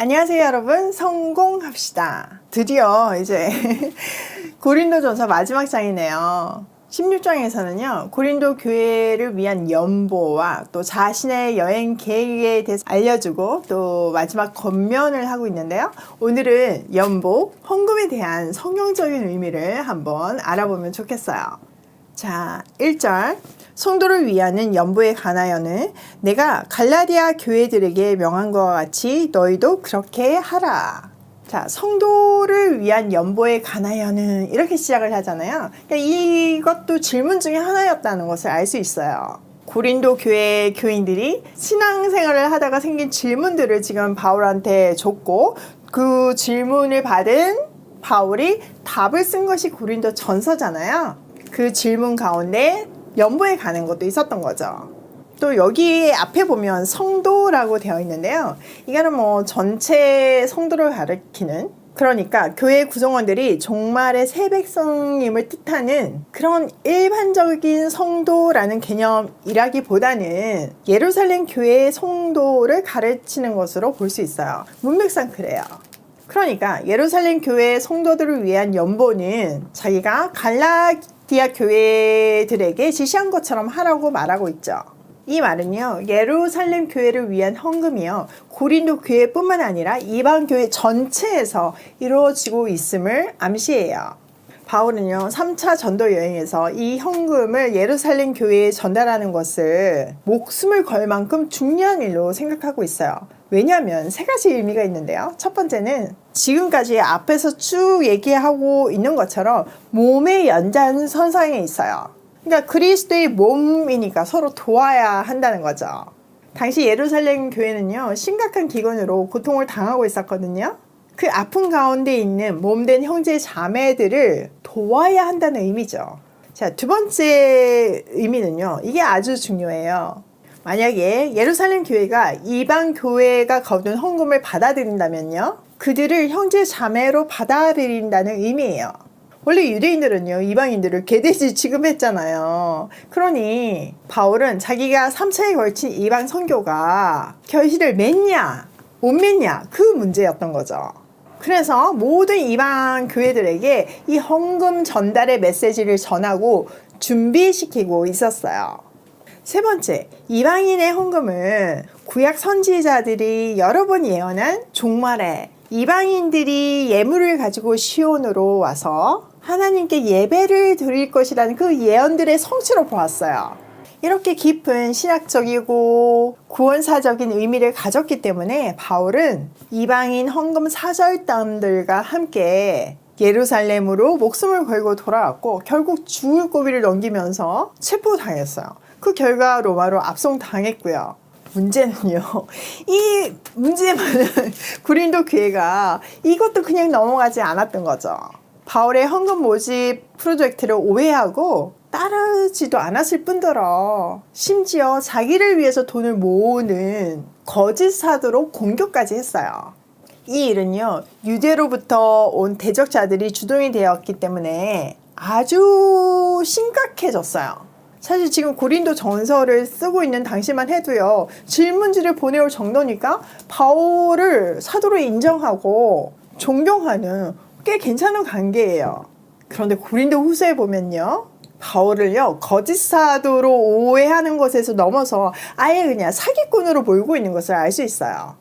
안녕하세요 여러분, 성공합시다. 드디어 이제 고린도전서 마지막 장이네요. 16장에서는요 고린도 교회를 위한 연보와 또 자신의 여행 계획에 대해서 알려주고 또 마지막 권면을 하고 있는데요, 오늘은 연보, 헌금에 대한 성경적인 의미를 한번 알아보면 좋겠어요. 자, 1절. 성도를 위하는 연보에 관하여는 내가 갈라디아 교회들에게 명한 것과 같이 너희도 그렇게 하라. 자, 성도를 위한 연보에 관하여는 이렇게 시작을 하잖아요. 그러니까 이것도 질문 중에 하나였다는 것을 알 수 있어요. 고린도 교회 교인들이 신앙생활을 하다가 생긴 질문들을 지금 바울한테 줬고, 그 질문을 받은 바울이 답을 쓴 것이 고린도 전서잖아요. 그 질문 가운데 연보에 가는 것도 있었던 거죠. 또 여기 앞에 보면 성도라고 되어 있는데요, 이거는 뭐 전체 성도를 가리키는, 그러니까 교회 구성원들이 종말의 새 백성임을 뜻하는 그런 일반적인 성도라는 개념이라기보다는 예루살렘 교회의 성도를 가르치는 것으로 볼 수 있어요. 문맥상 그래요. 그러니까 예루살렘 교회의 성도들을 위한 연보는 자기가 갈라디아 교회들에게 지시한 것처럼 하라고 말하고 있죠. 이 말은요, 예루살렘 교회를 위한 헌금이요, 고린도 교회뿐만 아니라 이방 교회 전체에서 이루어지고 있음을 암시해요. 바울은요 3차 전도 여행에서 이 헌금을 예루살렘 교회에 전달하는 것을 목숨을 걸 만큼 중요한 일로 생각하고 있어요. 왜냐하면 세 가지 의미가 있는데요, 첫 번째는 지금까지 앞에서 쭉 얘기하고 있는 것처럼 몸의 연장선상에 있어요. 그러니까 그리스도의 몸이니까 서로 도와야 한다는 거죠. 당시 예루살렘 교회는요 심각한 기근으로 고통을 당하고 있었거든요. 그 아픔 가운데 있는 몸된 형제 자매들을 도와야 한다는 의미죠. 자, 두 번째 의미는요, 이게 아주 중요해요. 만약에 예루살렘 교회가 이방 교회가 거둔 헌금을 받아들인다면요, 그들을 형제 자매로 받아들인다는 의미예요. 원래 유대인들은요 이방인들을 개돼지 취급했잖아요. 그러니 바울은 자기가 3차에 걸친 이방 선교가 결실을 맺냐 못 맺냐 그 문제였던 거죠. 그래서 모든 이방 교회들에게 이 헌금 전달의 메시지를 전하고 준비시키고 있었어요. 세 번째, 이방인의 헌금은 구약 선지자들이 여러 번 예언한 종말에 이방인들이 예물을 가지고 시온으로 와서 하나님께 예배를 드릴 것이라는 그 예언들의 성취로 보았어요. 이렇게 깊은 신학적이고 구원사적인 의미를 가졌기 때문에 바울은 이방인 헌금 사절단들과 함께 예루살렘으로 목숨을 걸고 돌아왔고, 결국 죽을 고비를 넘기면서 체포당했어요. 그 결과 로마로 압송당했고요. 문제는요, 이 문제 많은 고린도 교회가 이것도 그냥 넘어가지 않았던 거죠. 바울의 헌금 모집 프로젝트를 오해하고 따르지도 않았을 뿐더러 심지어 자기를 위해서 돈을 모으는 거짓 사도로 공격까지 했어요. 이 일은요 유대로부터 온 대적자들이 주동이 되었기 때문에 아주 심각해졌어요. 사실 지금 고린도 전서를 쓰고 있는 당시만 해도요 질문지를 보내올 정도니까 바울을 사도로 인정하고 존경하는 꽤 괜찮은 관계예요. 그런데 고린도 후서에 보면요, 바울을요 거짓 사도로 오해하는 것에서 넘어서 아예 그냥 사기꾼으로 몰고 있는 것을 알 수 있어요.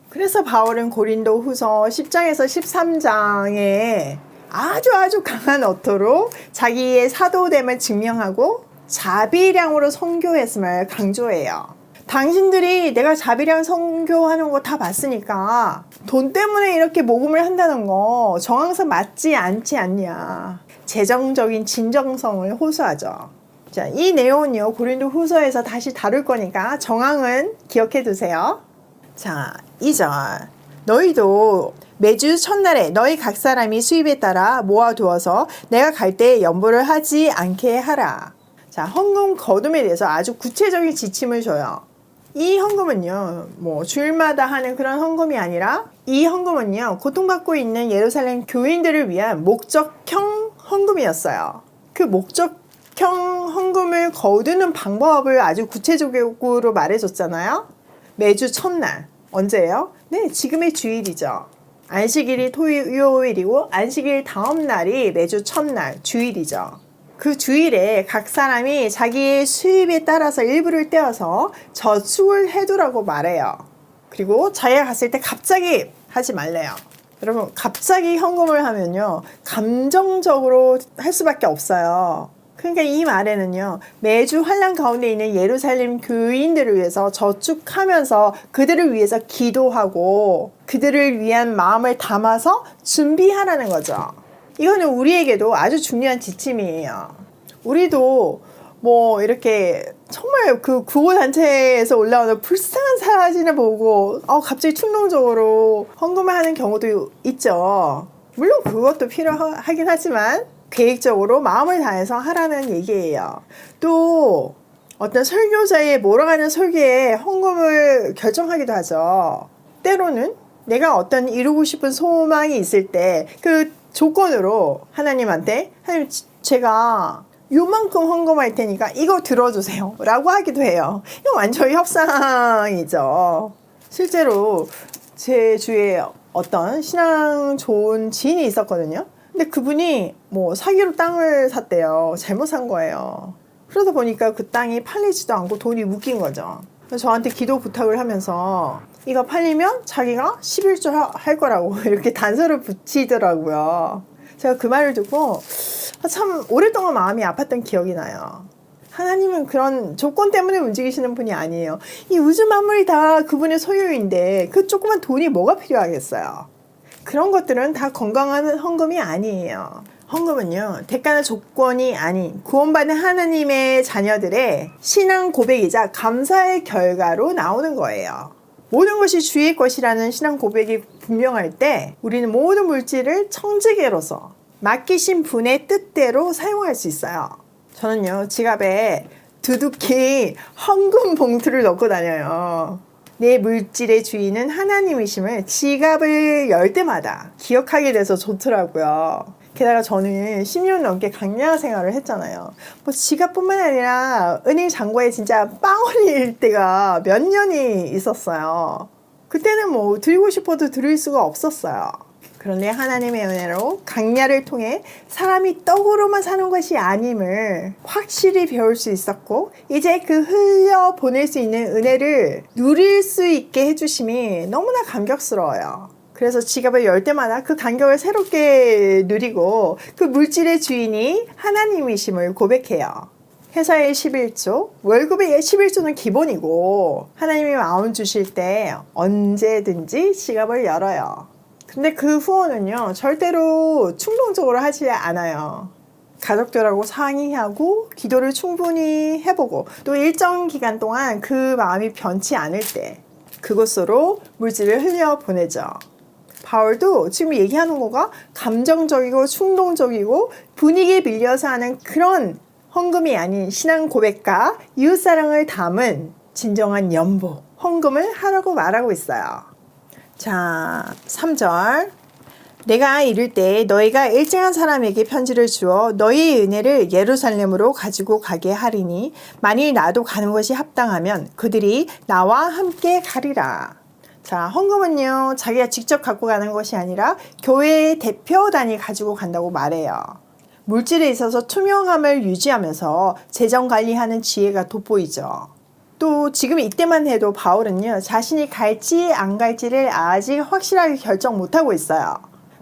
그래서 바울은 고린도 후서 10장에서 13장에 아주 강한 어투로 자기의 사도됨을 증명하고 자비량으로 선교했음을 강조해요. 당신들이 내가 자비량 선교하는 거 다 봤으니까 돈 때문에 이렇게 모금을 한다는 거 정황상 맞지 않지 않냐, 재정적인 진정성을 호소하죠. 자, 이 내용은요 고린도 후서에서 다시 다룰 거니까 정황은 기억해 두세요. 자, 2절. 너희도 매주 첫날에 너희 각 사람이 수입에 따라 모아두어서 내가 갈 때 연보를 하지 않게 하라. 자, 헌금 거둠에 대해서 아주 구체적인 지침을 줘요. 이 헌금은요 뭐 주일마다 하는 그런 헌금이 아니라, 이 헌금은요 고통받고 있는 예루살렘 교인들을 위한 목적형 헌금이었어요. 그 목적형 헌금을 거두는 방법을 아주 구체적으로 말해줬잖아요. 매주 첫날, 언제예요? 네, 지금의 주일이죠. 안식일이 토요일이고 안식일 다음 날이 매주 첫날 주일이죠. 그 주일에 각 사람이 자기의 수입에 따라서 일부를 떼어서 저축을 해두라고 말해요. 그리고 자기가 갔을 때 갑자기 하지 말래요. 여러분, 갑자기 헌금을 하면요, 감정적으로 할 수밖에 없어요. 그러니까 이 말에는요, 매주 환난 가운데 있는 예루살렘 교인들을 위해서 저축하면서 그들을 위해서 기도하고 그들을 위한 마음을 담아서 준비하라는 거죠. 이거는 우리에게도 아주 중요한 지침이에요. 우리도 뭐 이렇게 정말 그 구호단체에서 올라오는 불쌍한 사진을 보고 갑자기 충동적으로 헌금을 하는 경우도 있죠. 물론 그것도 필요하긴 하지만 계획적으로 마음을 다해서 하라는 얘기예요. 또 어떤 설교자의 몰아가는 설교에 헌금을 결정하기도 하죠. 때로는 내가 어떤 이루고 싶은 소망이 있을 때 그 조건으로 하나님한테 하나님, 제가 요만큼 헌금할 테니까 이거 들어주세요 라고 하기도 해요. 이거 완전 협상이죠. 실제로 제 주위에 어떤 신앙 좋은 지인이 있었거든요. 근데 그분이 뭐 사기로 땅을 샀대요. 잘못 산 거예요. 그러다 보니까 그 땅이 팔리지도 않고 돈이 묶인 거죠. 그래서 저한테 기도 부탁을 하면서 이거 팔리면 자기가 11조 할 거라고 이렇게 단서를 붙이더라고요. 제가 그 말을 듣고 참 오랫동안 마음이 아팠던 기억이 나요. 하나님은 그런 조건 때문에 움직이시는 분이 아니에요. 이 우주 만물이 다 그분의 소유인데 그 조그만 돈이 뭐가 필요하겠어요. 그런 것들은 다 건강한 헌금이 아니에요. 헌금은요, 대가나 조건이 아닌 구원받은 하나님의 자녀들의 신앙 고백이자 감사의 결과로 나오는 거예요. 모든 것이 주의 것이라는 신앙 고백이 분명할 때 우리는 모든 물질을 청지기로서 맡기신 분의 뜻대로 사용할 수 있어요. 저는요, 지갑에 두둑히 헌금 봉투를 넣고 다녀요. 내 물질의 주인은 하나님이심을 지갑을 열 때마다 기억하게 돼서 좋더라고요. 게다가 저는 10년 넘게 강야 생활을 했잖아요. 뭐 지갑뿐만 아니라 은행 잔고에 진짜 빵 흘릴 때가 몇 년이 있었어요. 그때는 뭐 드리고 싶어도 드릴 수가 없었어요. 그런데 하나님의 은혜로 강야를 통해 사람이 떡으로만 사는 것이 아님을 확실히 배울 수 있었고, 이제 그 흘려 보낼 수 있는 은혜를 누릴 수 있게 해주심이 너무나 감격스러워요. 그래서 지갑을 열 때마다 그 간격을 새롭게 누리고 그 물질의 주인이 하나님이심을 고백해요. 회사의 11조, 월급의 11조는 기본이고 하나님이 마음 주실 때 언제든지 지갑을 열어요. 근데 그 후원은요, 절대로 충동적으로 하지 않아요. 가족들하고 상의하고 기도를 충분히 해보고 또 일정 기간 동안 그 마음이 변치 않을 때 그곳으로 물질을 흘려보내죠. 바울도 지금 얘기하는 거가 감정적이고 충동적이고 분위기에 밀려서 하는 그런 헌금이 아닌 신앙 고백과 이웃사랑을 담은 진정한 연보, 헌금을 하라고 말하고 있어요. 자, 3절. 내가 이를 때 너희가 일정한 사람에게 편지를 주어 너희의 은혜를 예루살렘으로 가지고 가게 하리니 만일 나도 가는 것이 합당하면 그들이 나와 함께 가리라. 자, 헌금은요, 자기가 직접 갖고 가는 것이 아니라 교회의 대표단이 가지고 간다고 말해요. 물질에 있어서 투명함을 유지하면서 재정 관리하는 지혜가 돋보이죠. 또 지금 이때만 해도 바울은요, 자신이 갈지 안 갈지를 아직 확실하게 결정 못하고 있어요.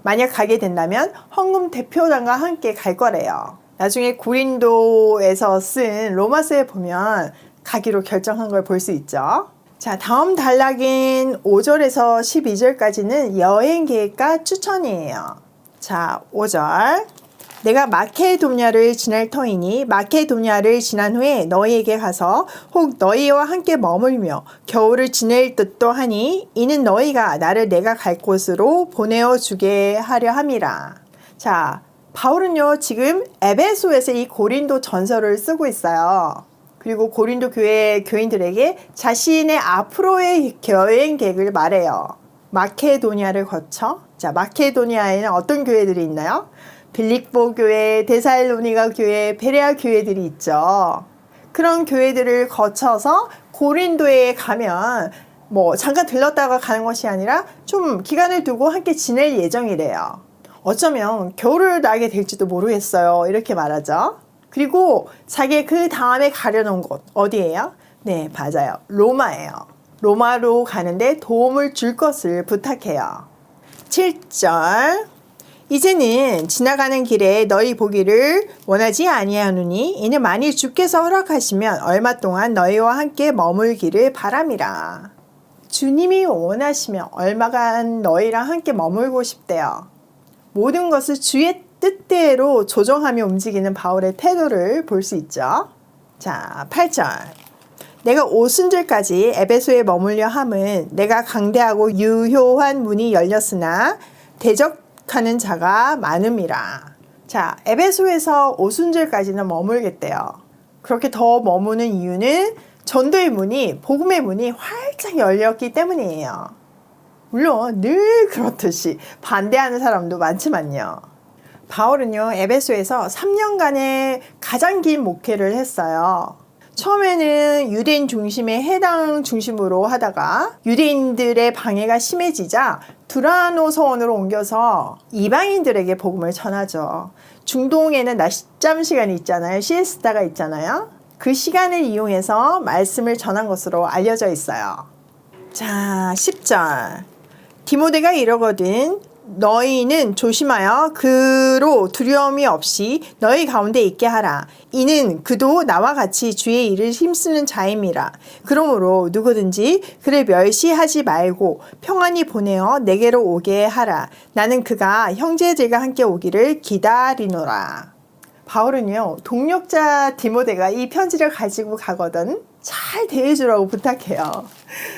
만약 가게 된다면 헌금 대표단과 함께 갈 거래요. 나중에 고린도에서 쓴 로마서에 보면 가기로 결정한 걸 볼 수 있죠. 자, 다음 단락인 5절에서 12절까지는 여행 계획과 추천이에요. 자, 5절. 내가 마케도냐를 지날 터이니 마케도냐를 지난 후에 너희에게 가서 혹 너희와 함께 머물며 겨울을 지낼 듯도 하니 이는 너희가 나를 내가 갈 곳으로 보내어 주게 하려 함이라. 자, 바울은요, 지금 에베소에서 이 고린도 전서를 쓰고 있어요. 그리고 고린도 교회 교인들에게 자신의 앞으로의 여행 계획을 말해요. 마케도냐를 거쳐, 자, 마케도니아에는 어떤 교회들이 있나요? 빌립보 교회, 데살로니가 교회, 베레아 교회들이 있죠. 그런 교회들을 거쳐서 고린도에 가면 뭐 잠깐 들렀다가 가는 것이 아니라 좀 기간을 두고 함께 지낼 예정이래요. 어쩌면 겨울을 나게 될지도 모르겠어요. 이렇게 말하죠. 그리고 자기 그 다음에 가려는 곳 어디예요? 네, 맞아요. 로마예요. 로마로 가는데 도움을 줄 것을 부탁해요. 7절 이제는 지나가는 길에 너희 보기를 원하지 아니하노니 이는 만일 주께서 허락하시면 얼마 동안 너희와 함께 머물기를 바람이라. 주님이 원하시면 얼마간 너희랑 함께 머물고 싶대요. 모든 것을 주의 뜻대로 조정하며 움직이는 바울의 태도를 볼 수 있죠. 자, 8절 내가 오순절까지 에베소에 머물려 함은 내가 강대하고 유효한 문이 열렸으나 대적하는 자가 많음이라. 자, 에베소에서 오순절까지는 머물겠대요. 그렇게 더 머무는 이유는 전도의 문이, 복음의 문이 활짝 열렸기 때문이에요. 물론 늘 그렇듯이 반대하는 사람도 많지만요. 바울은요, 에베소에서 3년간의 가장 긴 목회를 했어요. 처음에는 유대인 중심의 해당 중심으로 하다가 유대인들의 방해가 심해지자 두라노 서원으로 옮겨서 이방인들에게 복음을 전하죠. 중동에는 낮잠 시간이 있잖아요. 시에스타가 있잖아요. 그 시간을 이용해서 말씀을 전한 것으로 알려져 있어요. 자, 10절 디모데가 이러거든 너희는 조심하여 그로 두려움이 없이 너희 가운데 있게 하라. 이는 그도 나와 같이 주의 일을 힘쓰는 자임이라. 그러므로 누구든지 그를 멸시하지 말고 평안히 보내어 내게로 오게 하라. 나는 그가 형제들과 함께 오기를 기다리노라. 바울은요, 동력자 디모데가 이 편지를 가지고 가거든 잘 대해주라고 부탁해요.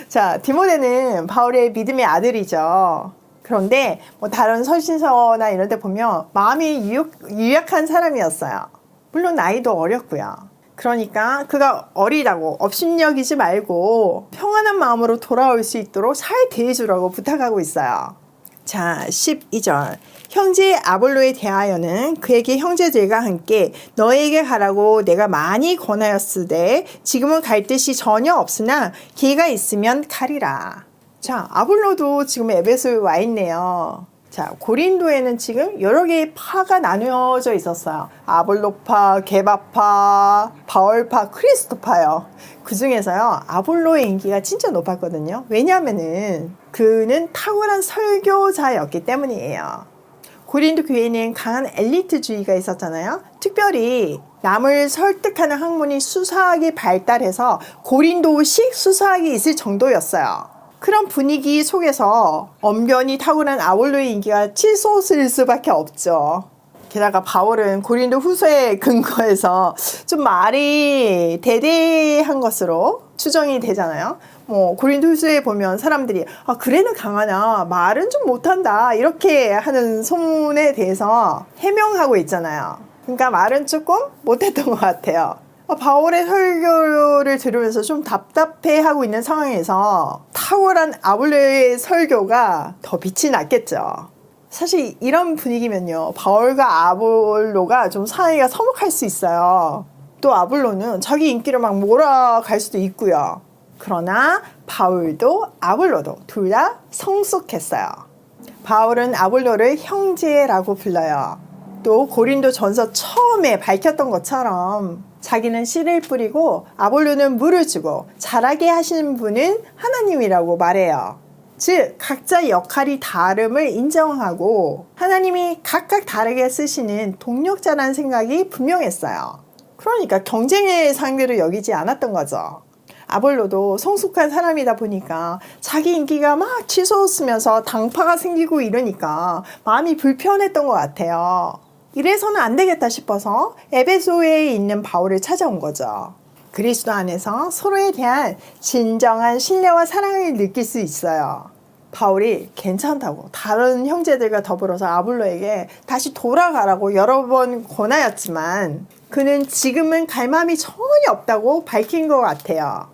자, 디모데는 바울의 믿음의 아들이죠. 그런데 뭐 다른 서신서나 이런 데 보면 마음이 유약한 사람이었어요. 물론 나이도 어렸고요. 그러니까 그가 어리다고 업신여기지 말고 평안한 마음으로 돌아올 수 있도록 잘 대해주라고 부탁하고 있어요. 자, 12절 형제 아볼로에 대하여는 그에게 형제들과 함께 너에게 가라고 내가 많이 권하였으되 지금은 갈 뜻이 전혀 없으나 기회가 있으면 가리라. 자, 아볼로도 지금 에베소에 와 있네요. 자, 고린도에는 지금 여러 개의 파가 나누어져 있었어요. 아볼로파, 게바파, 바울파, 크리스토파요. 그 중에서요, 아볼로의 인기가 진짜 높았거든요. 왜냐하면은 그는 탁월한 설교자였기 때문이에요. 고린도 교회는 강한 엘리트주의가 있었잖아요. 특별히 남을 설득하는 학문이 수사학이 발달해서 고린도식 수사학이 있을 정도였어요. 그런 분위기 속에서 언변이 탁월한 아볼로의 인기가 치솟을 수밖에 없죠. 게다가 바울은 고린도 후서에 근거해서 좀 말이 대대한 것으로 추정이 되잖아요. 뭐 고린도 후서에 보면 사람들이 그래는 강하나 말은 좀 못한다 이렇게 하는 소문에 대해서 해명하고 있잖아요. 그러니까 말은 조금 못했던 것 같아요. 바울의 설교를 들으면서 좀 답답해하고 있는 상황에서 탁월한 아볼로의 설교가 더 빛이 났겠죠. 사실 이런 분위기면요, 바울과 아볼로가 좀 사이가 서먹할 수 있어요. 또 아볼로는 자기 인기를 막 몰아갈 수도 있고요. 그러나 바울도 아볼로도 둘 다 성숙했어요. 바울은 아볼로를 형제라고 불러요. 또 고린도 전서 처음에 밝혔던 것처럼 자기는 씨를 뿌리고 아볼로는 물을 주고 자라게 하시는 분은 하나님이라고 말해요. 즉 각자 역할이 다름을 인정하고 하나님이 각각 다르게 쓰시는 동력자라는 생각이 분명했어요. 그러니까 경쟁의 상대로 여기지 않았던 거죠. 아볼로도 성숙한 사람이다 보니까 자기 인기가 막 치솟으면서 당파가 생기고 이러니까 마음이 불편했던 것 같아요. 이래서는 안 되겠다 싶어서 에베소에 있는 바울을 찾아온 거죠. 그리스도 안에서 서로에 대한 진정한 신뢰와 사랑을 느낄 수 있어요. 바울이 괜찮다고 다른 형제들과 더불어서 아볼로에게 다시 돌아가라고 여러 번 권하였지만 그는 지금은 갈 마음이 전혀 없다고 밝힌 것 같아요.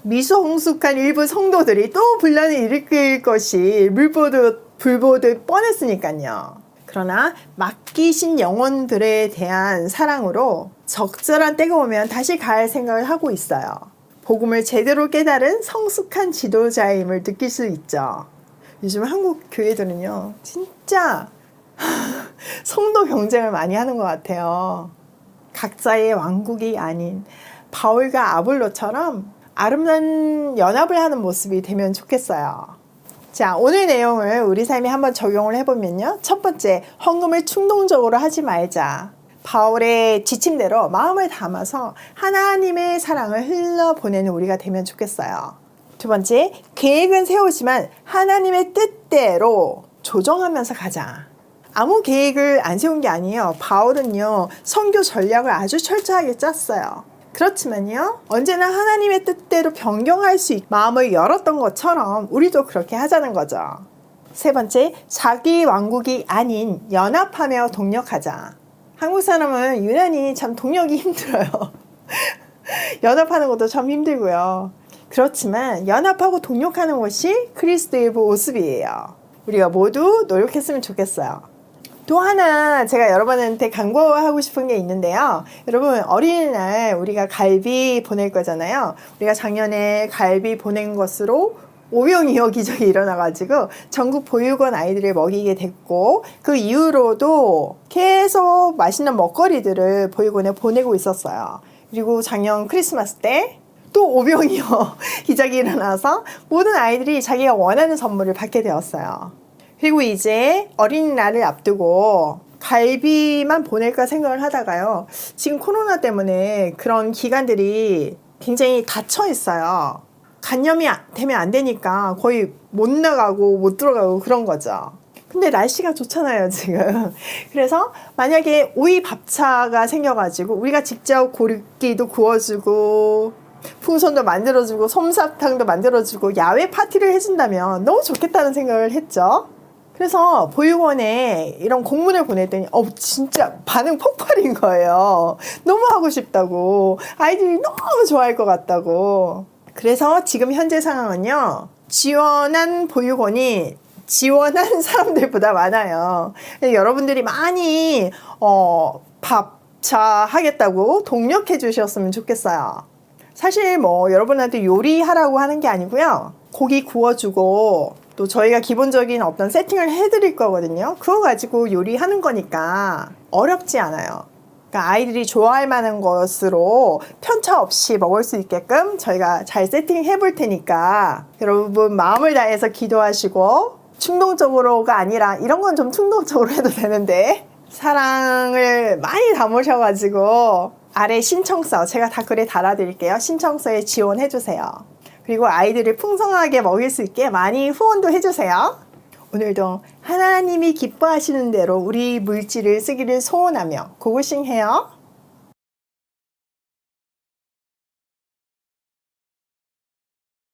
미성숙한 일부 성도들이 또 분란을 일으킬 것이 불보듯 뻔했으니까요. 그러나 맡기신 영혼들에 대한 사랑으로 적절한 때가 오면 다시 갈 생각을 하고 있어요. 복음을 제대로 깨달은 성숙한 지도자임을 느낄 수 있죠. 요즘 한국 교회들은요, 진짜 성도 경쟁을 많이 하는 것 같아요. 각자의 왕국이 아닌 바울과 아볼로처럼 아름다운 연합을 하는 모습이 되면 좋겠어요. 자, 오늘 내용을 우리 삶에 한번 적용을 해보면요. 첫 번째, 헌금을 충동적으로 하지 말자. 바울의 지침대로 마음을 담아서 하나님의 사랑을 흘러보내는 우리가 되면 좋겠어요. 두 번째, 계획은 세우지만 하나님의 뜻대로 조정하면서 가자. 아무 계획을 안 세운 게 아니에요. 바울은요, 선교 전략을 아주 철저하게 짰어요. 그렇지만요, 언제나 하나님의 뜻대로 변경할 수 있게 마음을 열었던 것처럼 우리도 그렇게 하자는 거죠. 세 번째, 자기 왕국이 아닌 연합하며 동력하자. 한국 사람은 유난히 참 동력이 힘들어요. 연합하는 것도 참 힘들고요. 그렇지만 연합하고 동력하는 것이 그리스도의 모습이에요. 우리가 모두 노력했으면 좋겠어요. 또 하나 제가 여러분한테 강구하고 싶은 게 있는데요. 여러분, 어린이날 우리가 갈비 보낼 거잖아요. 우리가 작년에 갈비 보낸 것으로 오병이어 기적이 일어나가지고 전국 보육원 아이들을 먹이게 됐고, 그 이후로도 계속 맛있는 먹거리들을 보육원에 보내고 있었어요. 그리고 작년 크리스마스 때 또 오병이어 기적이 일어나서 모든 아이들이 자기가 원하는 선물을 받게 되었어요. 그리고 이제 어린이날을 앞두고 갈비만 보낼까 생각을 하다가요, 지금 코로나 때문에 그런 기관들이 굉장히 닫혀 있어요. 간염이 되면 안 되니까 거의 못 나가고 못 들어가고 그런 거죠. 근데 날씨가 좋잖아요, 지금. 그래서 만약에 오이 밥차가 생겨가지고 우리가 직접 고기도 구워주고 풍선도 만들어주고 솜사탕도 만들어주고 야외 파티를 해준다면 너무 좋겠다는 생각을 했죠. 그래서 보육원에 이런 공문을 보냈더니 진짜 반응 폭발인 거예요. 너무 하고 싶다고, 아이들이 너무 좋아할 것 같다고. 그래서 지금 현재 상황은요, 지원한 보육원이 지원한 사람들보다 많아요. 여러분들이 많이 밥차 하겠다고 동력해 주셨으면 좋겠어요. 사실 뭐 여러분한테 요리하라고 하는 게 아니고요, 고기 구워주고 또 저희가 기본적인 어떤 세팅을 해드릴 거거든요. 그거 가지고 요리하는 거니까 어렵지 않아요. 그러니까 아이들이 좋아할 만한 것으로 편차 없이 먹을 수 있게끔 저희가 잘 세팅해 볼 테니까 여러분 마음을 다해서 기도하시고, 충동적으로가 아니라, 이런 건 좀 충동적으로 해도 되는데 사랑을 많이 담으셔가지고 아래 신청서 제가 다 글에 달아드릴게요. 신청서에 지원해 주세요. 그리고 아이들을 풍성하게 먹일 수 있게 많이 후원도 해주세요. 오늘도 하나님이 기뻐하시는 대로 우리 물질을 쓰기를 소원하며 고고싱해요.